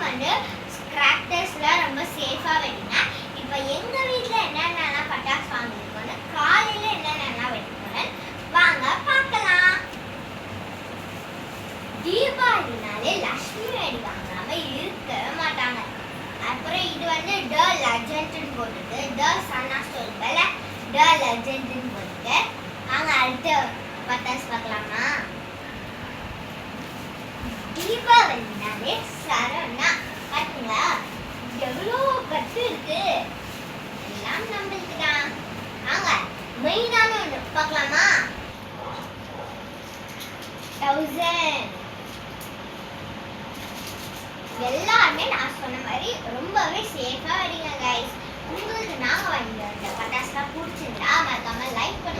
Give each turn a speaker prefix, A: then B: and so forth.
A: வந்து கிராக்கர்ஸ்லாம் ரொம்ப சேஃபா வெடிங்க. இப்போ எங்க வீட்ல என்னென்னலாம் பட்டாசு வாங்கிருக்கோம்னு காலையில என்னென்னலாம் வெடிக்கணும்னு வாங்க பார்க்கலாம். தீபாவளினாலே லட்சுமி வெடி வாங்காம இருக்கவே மாட்டாங்க. அப்புறம் இது வந்து ட லெஜெண்ட்னு போட்டுட்டு ட சன்னா சொல்பல ட லெஜெண்ட்னு போட்டுட்டு வாங்க அடுத்த பட்டாசு பார்க்கலாமா. தீபாவளினாலே சரவணா பாத்தீங்களா எவ்வளோ கட்டு இருக்கு, எல்லாம் நம்மளுக்கு தான். வாங்க மெயினான ஒன்று பார்க்கலாமா. 1000 எல்லாருமே நான் சொன்ன மாதிரி ரொம்பவே சேஃபா வெடிங்க கைஸ். உங்களுக்கு நாங்கள் வாங்கி வந்த பட்டாசுலாம் பிடிச்சிருந்தா மறக்காம லைக் பண்ணி